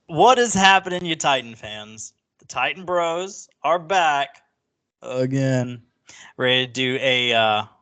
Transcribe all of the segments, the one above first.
What is happening, you Titan fans? The Titan Bros are back again. Ready to do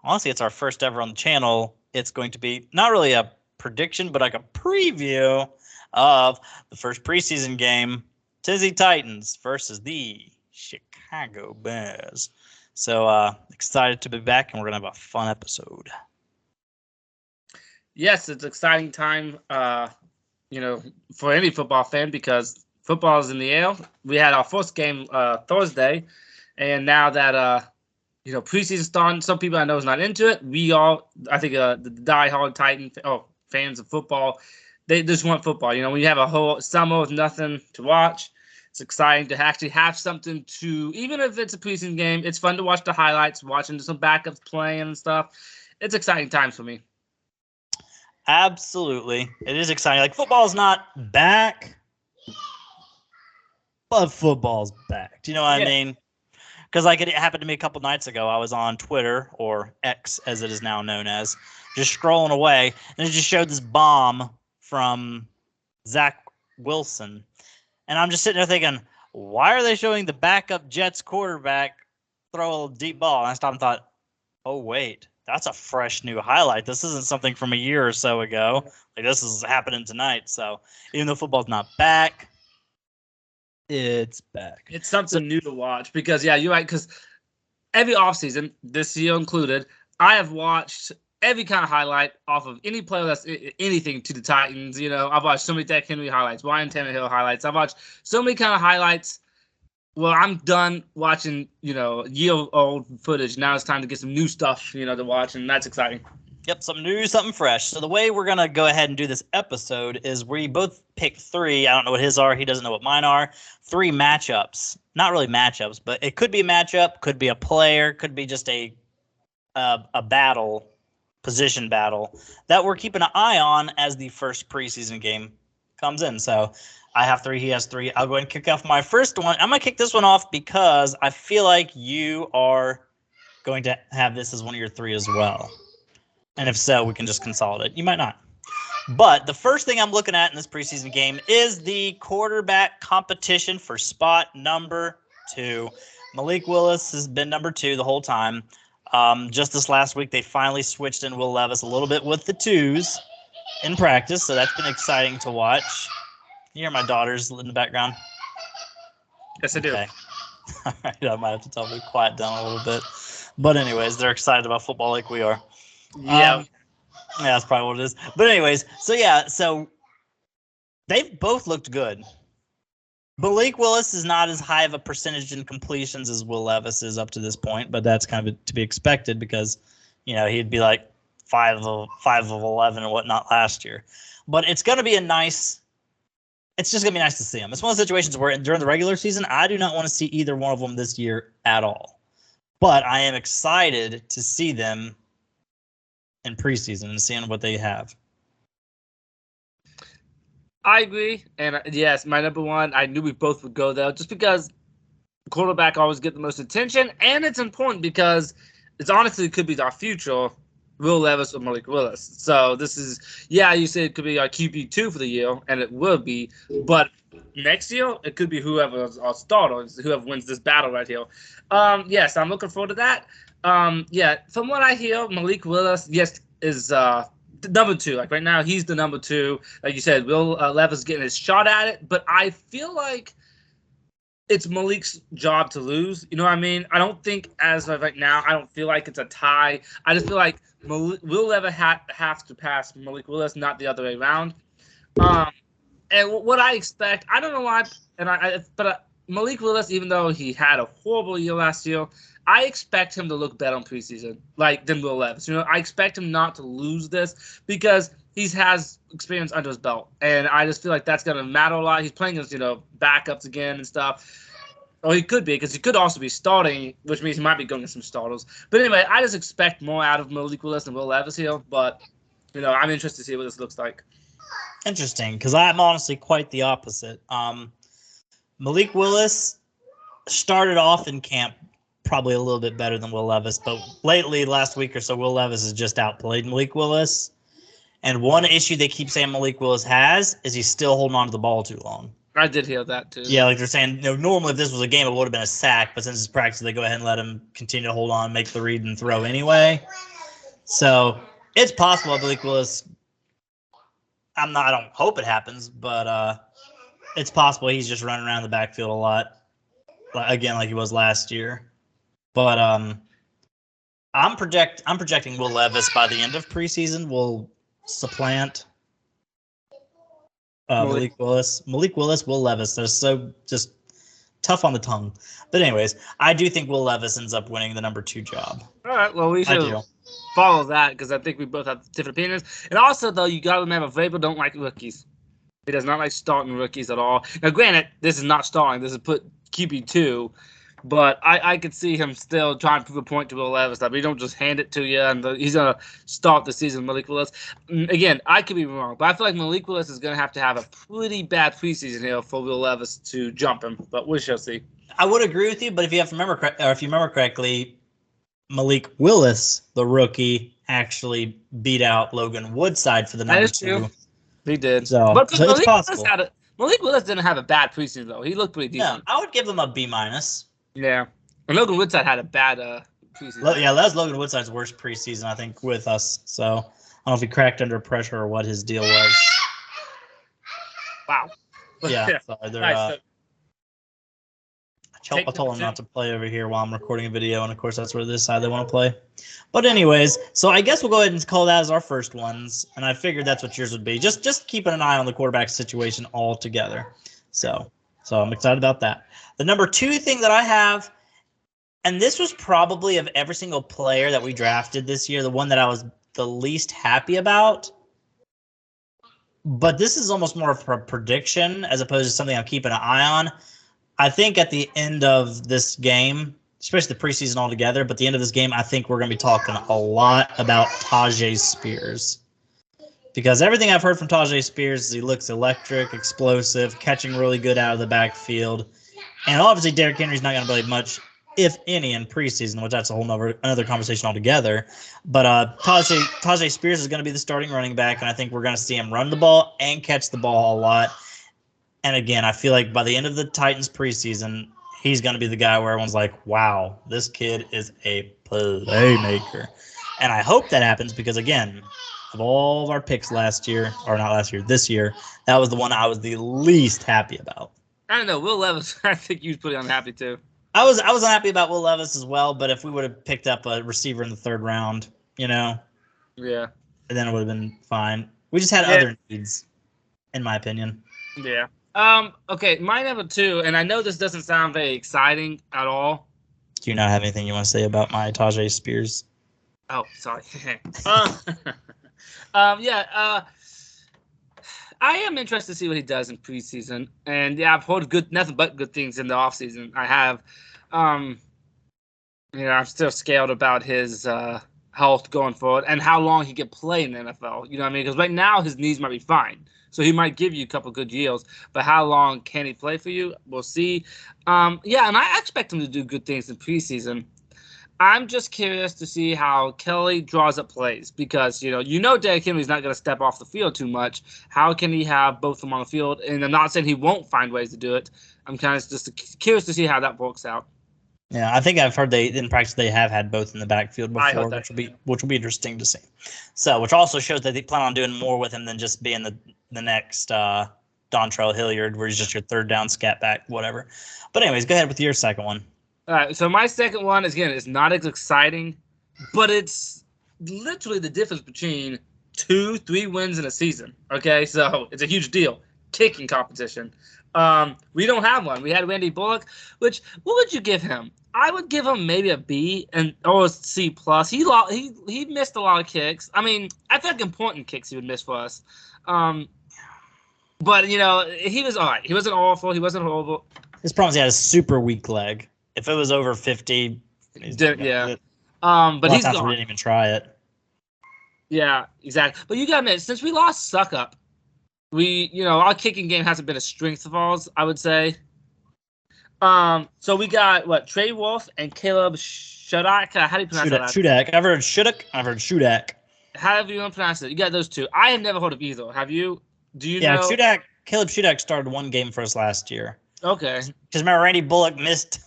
honestly, it's our first ever on the channel. It's going to be not really a prediction, but like a preview of the first preseason game, Tennessee Titans versus the Chicago Bears. So excited to be back, and we're going to have a fun episode. Yes, it's an exciting time, for any football fan because football is in the air. We had our first game Thursday, and now that preseason starting, some people I know is not into it. We all, I think, the diehard Titan fans of football, they just want football. When you have a whole summer with nothing to watch, it's exciting to actually have something to, even if it's a preseason game, it's fun to watch the highlights, watching some backups playing and stuff. It's exciting times for me. Absolutely. It is exciting. Like, football's not back, but football's back. Do you know what I mean? Because like it happened to me a couple nights ago. I was on Twitter, or X as it is now known as, just scrolling away, and it just showed this bomb from Zach Wilson. And I'm just sitting there thinking, why are they showing the backup Jets quarterback throw a little deep ball? And I stopped and thought, oh, wait. That's a fresh new highlight. This isn't something from a year or so ago. Like, this is happening tonight. So even though football's not back, it's back. It's something new to watch because, yeah, you're right. Because every offseason, this year included, I have watched every kind of highlight off of any player that's anything to the Titans. I've watched so many Derrick Henry highlights, Ryan Tannehill highlights. I've watched so many kind of highlights. Well, I'm done watching, year-old footage. Now it's time to get some new stuff, to watch, and that's exciting. Yep, something new, something fresh. So the way we're going to go ahead and do this episode is we both pick three. I don't know what his are. He doesn't know what mine are. 3 matchups. Not really matchups, but it could be a matchup, could be a player, could be just a battle, position battle, that we're keeping an eye on as the first preseason game comes in. So I have 3, he has 3. I'll go ahead and kick off my first one. I'm going to kick this one off because I feel like you are going to have this as one of your 3 as well. And if so, we can just consolidate. You might not. But the first thing I'm looking at in this preseason game is the quarterback competition for spot number 2. Malik Willis has been number 2 the whole time. Just this last week, they finally switched in Will Levis a little bit with the 2s in practice, so that's been exciting to watch. You hear my daughters in the background? Yes, I do. Okay. All right, I might have to tell them to quiet down a little bit. But anyways, they're excited about football like we are. Yeah. Yeah, that's probably what it is. But anyways, so they've both looked good. Malik Willis is not as high of a percentage in completions as Will Levis is up to this point, but that's kind of to be expected because, he'd be like 5 of 11 and whatnot last year. But it's going to be it's just going to be nice to see him. It's one of those situations where during the regular season, I do not want to see either one of them this year at all. But I am excited to see them in preseason and seeing what they have. I agree. And yes, my number 1, I knew we both would go there just because the quarterback always get the most attention. And it's important because it's honestly could be our future, Will Levis or Malik Willis. So this is, you said it could be our QB2 for the year, and it will be. But next year, it could be whoever's our starter, whoever wins this battle right here. Yes, I'm looking forward to that. From what I hear, Malik Willis, yes, is number 2. Like right now, he's the number 2. Like you said, Will Levis getting his shot at it. But I feel like it's Malik's job to lose. You know what I mean? I don't think as of right now, I don't feel like it's a tie. I just feel like Will Levis have to pass Malik Willis, not the other way around. And what I expect, I don't know why, but Malik Willis, even though he had a horrible year last year, I expect him to look better in preseason, than Will Levis. I expect him not to lose this because he has experience under his belt, and I just feel like that's going to matter a lot. He's playing as backups again and stuff. Or he could be, because he could also be starting, which means he might be going to some starters. But anyway, I just expect more out of Malik Willis than Will Levis here. But I'm interested to see what this looks like. Interesting, because I'm honestly quite the opposite. Malik Willis started off in camp probably a little bit better than Will Levis, but lately, last week or so, Will Levis has just outplayed Malik Willis. And one issue they keep saying Malik Willis has is he's still holding on to the ball too long. I did hear that too. Yeah, like they're saying, normally if this was a game, it would have been a sack, but since it's practice, they go ahead and let him continue to hold on, make the read, and throw anyway. So it's possible Malik Willis. I don't hope it happens, but it's possible he's just running around the backfield a lot, again, like he was last year. But I'm projecting Will Levis by the end of preseason will supplant Malik Willis. Malik Willis, Will Levis. They're so just tough on the tongue. But anyways, I do think Will Levis ends up winning the number 2 job. All right. Well, we should follow that because I think we both have different opinions. And also, though, you got to remember, Vrabel don't like rookies. He does not like starting rookies at all. Now, granted, this is not starting. This is put QB2. But I could see him still trying to prove a point to Will Levis that we don't just hand it to you and he's going to start the season with Malik Willis. Again, I could be wrong, but I feel like Malik Willis is going to have a pretty bad preseason here for Will Levis to jump him. But we shall see. I would agree with you, but if you remember correctly, Malik Willis, the rookie, actually beat out Logan Woodside for the number 2. True. He did. So it's possible. Malik Willis didn't have a bad preseason, though. He looked pretty decent. Yeah, I would give him a B-. Yeah. And Logan Woodside had a bad preseason. Yeah, that was Logan Woodside's worst preseason, I think, with us. So I don't know if he cracked under pressure or what his deal was. Wow. Yeah, sorry. Nice. I told him not to play over here while I'm recording a video, and of course that's where this side they want to play. But anyways, so I guess we'll go ahead and call that as our first ones, and I figured that's what yours would be. Just keeping an eye on the quarterback situation altogether. So I'm excited about that. The number 2 thing that I have, and this was probably of every single player that we drafted this year, the one that I was the least happy about. But this is almost more of a prediction as opposed to something I'm keeping an eye on. I think at the end of this game, especially the preseason altogether, but the end of this game, I think we're going to be talking a lot about Tyjae Spears. Because everything I've heard from Tyjae Spears is he looks electric, explosive, catching really good out of the backfield. And obviously Derrick Henry's not going to play much, if any, in preseason, which that's a whole another conversation altogether. But Tyjae Spears is going to be the starting running back, and I think we're going to see him run the ball and catch the ball a lot. And again, I feel like by the end of the Titans preseason, he's going to be the guy where everyone's like, wow, this kid is a playmaker. And I hope that happens because, again, of all of our picks this year, that was the one I was the least happy about. I don't know. Will Levis, I think you was pretty unhappy too. I was unhappy about Will Levis as well, but if we would have picked up a receiver in the 3rd round, Yeah. then it would have been fine. We just had other needs, in my opinion. Yeah. Okay, my number 2, and I know this doesn't sound very exciting at all. Do you not have anything you want to say about my Tyjae Spears? Oh, sorry. I am interested to see what he does in preseason, and I've heard nothing but good things in the offseason. I have, I'm still scared about his health going forward and how long he can play in the NFL. You know what I mean? Because right now his knees might be fine, so he might give you a couple good years. But how long can he play for you? We'll see. And I expect him to do good things in preseason. I'm just curious to see how Kelly draws up plays because, Derrick Henry's not going to step off the field too much. How can he have both of them on the field? And I'm not saying he won't find ways to do it. I'm kind of just curious to see how that works out. Yeah, I think I've heard in practice they have had both in the backfield before, which will be interesting to see. So, which also shows that they plan on doing more with him than just being the next Dontrell Hilliard, where he's just your 3rd down scat back, whatever. But anyways, go ahead with your second one. All right, so my second one is, again, it's not as exciting, but it's literally the difference between 2-3 wins in a season, okay? So it's a huge deal. Kicking competition. We don't have one. We had Randy Bullock, what would you give him? I would give him maybe a B or a C+. He missed a lot of kicks. I mean, I think important kicks he would miss for us. But, he was all right. He wasn't awful. He wasn't horrible. His problem is he had a super weak leg. If it was over 50, but he's gone. We didn't even try it. Yeah, exactly. But you got to admit, since we lost Suck Up, our kicking game hasn't been a strength of ours, I would say. So we got Trey Wolf and Caleb Shudak. How do you pronounce that? Shudak. I've heard Shudak. I've heard Shudak. However you want to pronounce it. You got those two. I have never heard of either. Have you? Do you know? Yeah, Caleb Shudak started one game for us last year. Okay. Because remember, Randy Bullock missed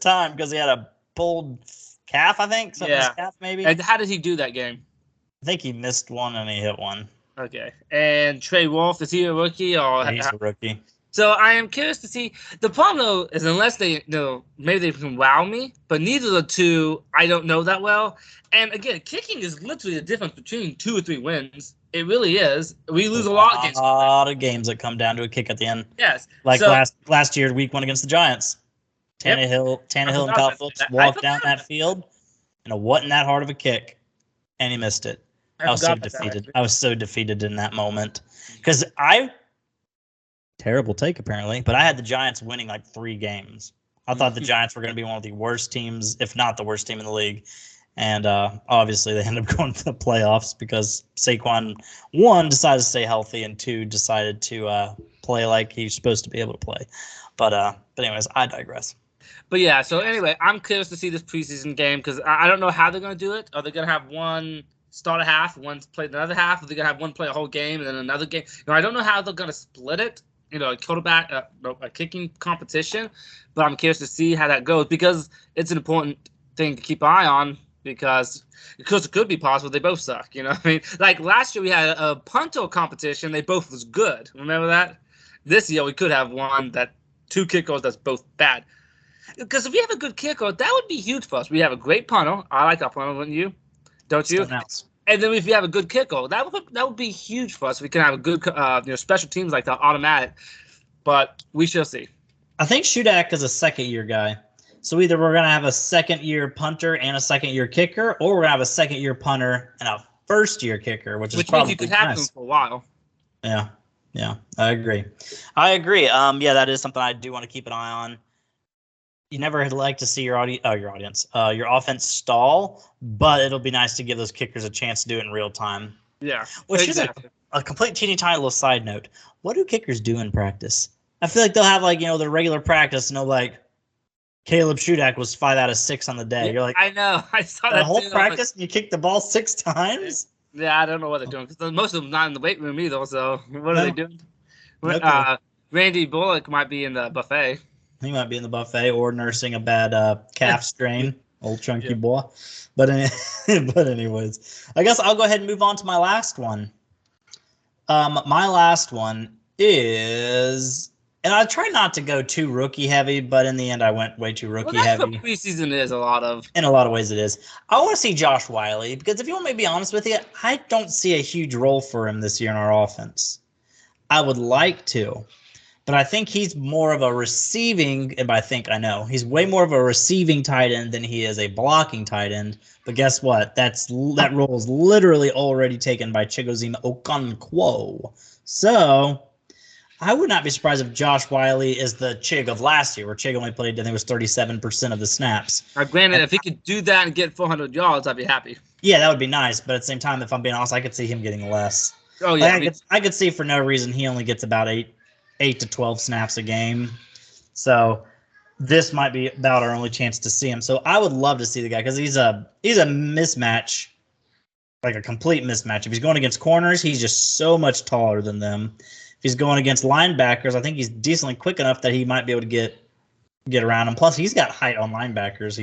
time because he had a pulled calf, I think. Something in his calf, maybe. And how did he do that game? I think he missed one and he hit one. Okay. And Trey Wolf, is he a rookie or? Yeah, he's a rookie. So I am curious to see. The problem though is unless they maybe they can wow me, but neither of the two I don't know that well. And again, kicking is literally the difference between 2 or 3 wins. It really is. We lose a lot against. A lot of games that come down to a kick at the end. Yes. Like last year, week 1 against the Giants. Tannehill and Kyle Phillips walked down that field, and it wasn't that hard of a kick, and he missed it. I was so defeated. I was so defeated in that moment because terrible take apparently, but I had the Giants winning like 3 games. I thought the Giants were going to be one of the worst teams, if not the worst team in the league. And obviously they ended up going to the playoffs because Saquon, 1, decided to stay healthy, and 2, decided to play like he's supposed to be able to play. But anyways, I digress. But yeah, so anyway, I'm curious to see this preseason game because I don't know how they're going to do it. Are they going to have one start a half, one play another half? Are they going to have one play a whole game and then another game? I don't know how they're going to split it. A quarterback, a kicking competition, but I'm curious to see how that goes because it's an important thing to keep an eye on because it could be possible they both suck. I mean, like last year we had a punter competition, they both was good. Remember that? This year we could have 2 kickers that's both bad. Because if we have a good kicker, that would be huge for us. We have a great punter. I like our punter, wouldn't you? Don't you? And then if you have a good kicker, that would be huge for us. We can have a good special teams like the automatic, but we shall see. I think Shudak is a second-year guy. So either we're going to have a second-year punter and a second-year kicker, or we're going to have a second-year punter and a first-year kicker, which probably means you could have them for a while. Yeah, I agree. That is something I do want to keep an eye on. You never like to see your offense stall, but it'll be nice to give those kickers a chance to do it in real time. Yeah. Which is a complete teeny tiny little side note. What do kickers do in practice? I feel like they'll have their regular practice and they'll Caleb Shudak was 5 out of 6 on the day. You're like, I know. I saw that the whole practice and you kicked the ball 6 times? Yeah, I don't know what they're doing because most of them not in the weight room either. So what are they doing? Randy Bullock might be in the buffet. He might be in the buffet or nursing a bad calf strain, old chunky boy. But anyways, I guess I'll go ahead and move on to my last one. My last one is, and I try not to go too rookie heavy, but in the end I went way too rookie heavy. That's what preseason is a lot of. In a lot of ways it is. I want to see Josh Whyle because if you want me to be honest with you, I don't see a huge role for him this year in our offense. I would like to. But I think he's more of a receiving, and I think I know, he's way more of a receiving tight end than he is a blocking tight end. But guess what? That role is literally already taken by Chigoziem Okonkwo. So I would not be surprised if Josh Whyle is the Chig of last year, where Chig only played, I think it was 37% of the snaps. Granted, if he could do that and get 400 yards, I'd be happy. Yeah, that would be nice. But at the same time, if I'm being honest, I could see him getting less. Oh, yeah. I could see for no reason he only gets about 8 to 12 snaps a game. So this might be about our only chance to see him. So I would love to see the guy because he's a mismatch, like a complete mismatch. If he's going against corners, he's just so much taller than them. If he's going against linebackers, I think he's decently quick enough that he might be able to get around him. Plus, he's got height on linebackers.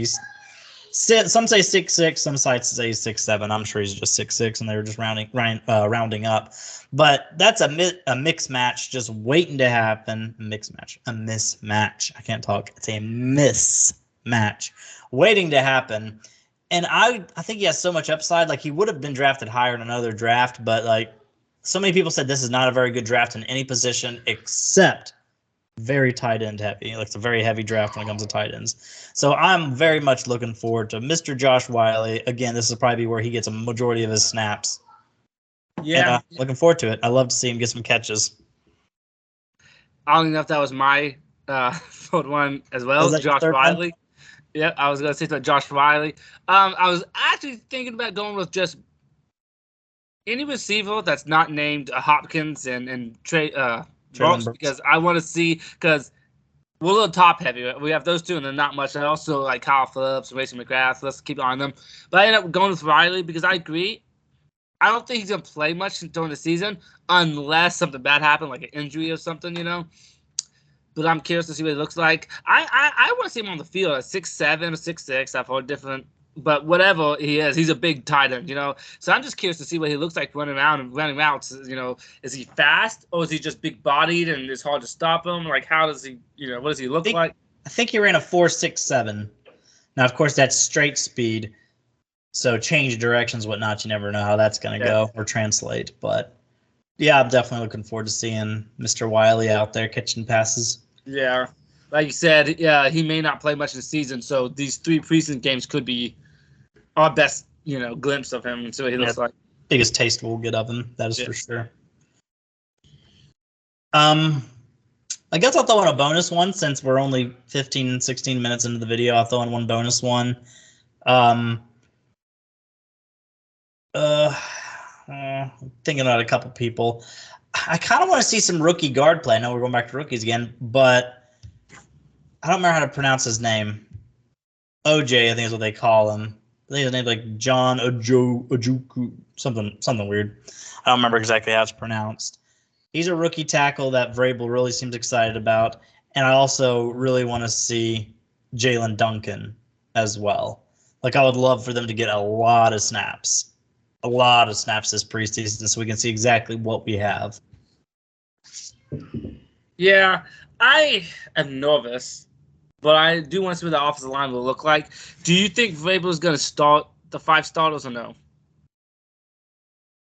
Some say 6'6", some sites say 6'7". I'm sure he's just 6'6", and they were just rounding up. But that's a mixed match just waiting to happen. A mismatch. I can't talk. It's a mismatch waiting to happen. And I think he has so much upside. Like, he would have been drafted higher in another draft, but so many people said this is not a very good draft in any position except very tight end heavy. It's a very heavy draft when it comes to tight ends. So I'm very much looking forward to Mr. Josh Whyle. Again, this is probably where he gets a majority of his snaps. Yeah. And, looking forward to it. I love to see him get some catches. I don't know if that was my third one as well. Josh Whyle. Yeah, I was going to say that Josh Whyle. I was actually thinking about going with just any receiver that's not named Hopkins and Trey Brooks, because I want to see, because we're a little top heavy. We have those two, and then not much. I also like Kyle Phillips, Mason McGrath. So let's keep on them. But I ended up going with Riley because I agree. I don't think he's gonna play much during the season unless something bad happened, like an injury or something, But I'm curious to see what he looks like. I want to see him on the field at 6'7" or 6'6". I've heard different, but whatever he is, he's a big tight end, So I'm just curious to see what he looks like running around and running routes. Is he fast or is he just big bodied and it's hard to stop him? Like, how does he? What does he look like? I think he ran a 4.67. Now, of course, that's straight speed. So change directions, whatnot. You never know how that's going to go or translate. But yeah, I'm definitely looking forward to seeing Mr. Wiley out there catching passes. Yeah, like you said, he may not play much in the season, so these 3 preseason games could be our best, glimpse of him and see what he looks like. Biggest taste we'll get of him, that is for sure. I guess I'll throw in a bonus one since we're only 15, 16 minutes into the video. I'll throw in one bonus one. Thinking about a couple people. I kind of want to see some rookie guard play. I know we're going back to rookies again, but I don't remember how to pronounce his name. OJ, I think is what they call him. I think his name's like John Ojuku, something weird. I don't remember exactly how it's pronounced. He's a rookie tackle that Vrabel really seems excited about, and I also really want to see Jalen Duncan as well. Like, I would love for them to get a lot of snaps this preseason so we can see exactly what we have. Yeah, I am nervous, but I do want to see what the offensive line will look like. Do you think Vrabel is going to start the 5 starters or no?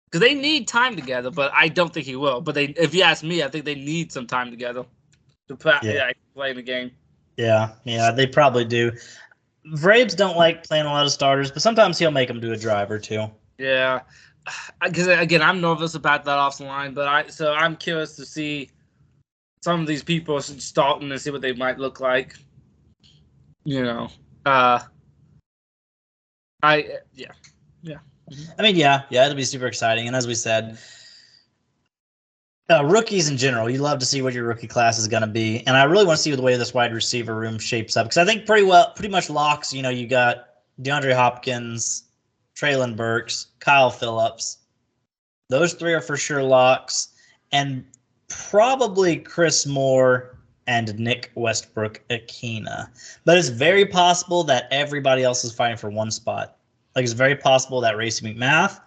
Because they need time together, but I don't think he will. But if you ask me, I think they need some time together to play in the game. Yeah, they probably do. Vrabes don't like playing a lot of starters, but sometimes he'll make them do a drive or two. Yeah, because again, I'm nervous about that offensive line, but I'm curious to see some of these people starting and see what they might look like. I mean, it'll be super exciting. And as we said, rookies in general, you love to see what your rookie class is going to be. And I really want to see the way this wide receiver room shapes up. Because I think pretty much locks, you got DeAndre Hopkins, Treylon Burks, Kyle Phillips. Those 3 are for sure locks. And probably Chris Moore and Nick Westbrook-Ikhine. But it's very possible that everybody else is fighting for one spot. Like, it's very possible that Racey McMath,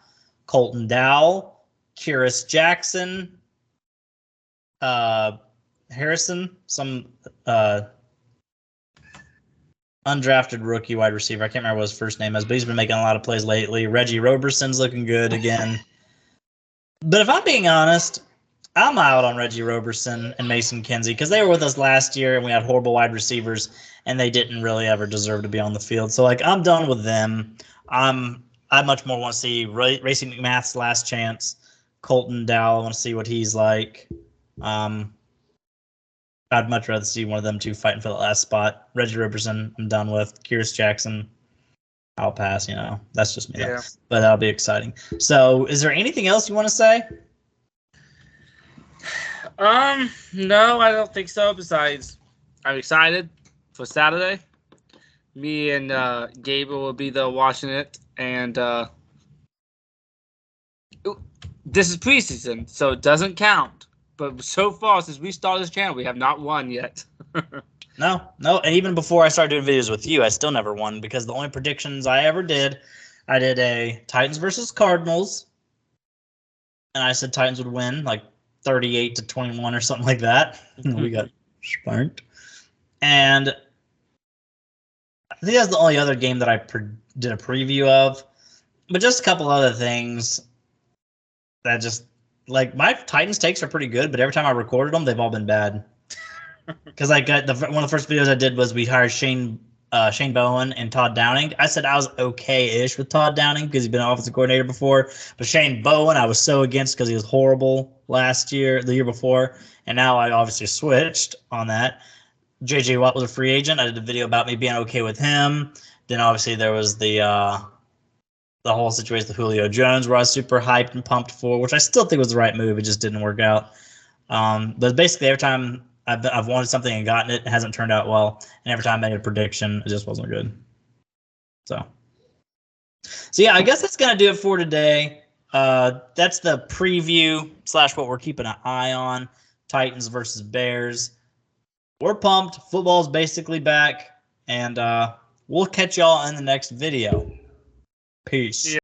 Colton Dowell, Kyrus Jackson, Harrison, some undrafted rookie wide receiver. I can't remember what his first name is, but he's been making a lot of plays lately. Reggie Roberson's looking good again. But if I'm being honest, I'm out on Reggie Roberson and Mason Kinsey because they were with us last year and we had horrible wide receivers and they didn't really ever deserve to be on the field. So, I'm done with them. I much more want to see Racey McMath's last chance. Colton Dowell, I want to see what he's like. I'd much rather see one of them 2 fighting for the last spot. Reggie Roberson, I'm done with. Kyrus Jackson, I'll pass. That's just me. Yeah. But that'll be exciting. So, is there anything else you want to say? No, I don't think so. Besides, I'm excited for Saturday. Me and Gabriel will be there watching it, and this is preseason, so it doesn't count. But so far, since we started this channel, we have not won yet. No, and even before I started doing videos with you, I still never won because the only predictions I ever did, I did a Titans versus Cardinals, and I said Titans would win 38-21 or something like that. We got spanked, and I think that's the only other game that I did a preview of. But just a couple other things that just, my Titans takes are pretty good, but every time I recorded them, they've all been bad. Because one of the first videos I did was we hired Shane Bowen and Todd Downing. I said I was okay-ish with Todd Downing because he's been an offensive coordinator before. But Shane Bowen, I was so against because he was horrible the year before. And now I obviously switched on that. J.J. Watt was a free agent. I did a video about me being okay with him. Then obviously there was the whole situation with Julio Jones where I was super hyped and pumped for, which I still think was the right move. It just didn't work out. But basically every time I've wanted something and gotten it, it hasn't turned out well. And every time I made a prediction, it just wasn't good. So yeah, I guess that's going to do it for today. That's the preview / what we're keeping an eye on. Titans versus Bears. We're pumped. Football's basically back. And we'll catch y'all in the next video. Peace. Yeah.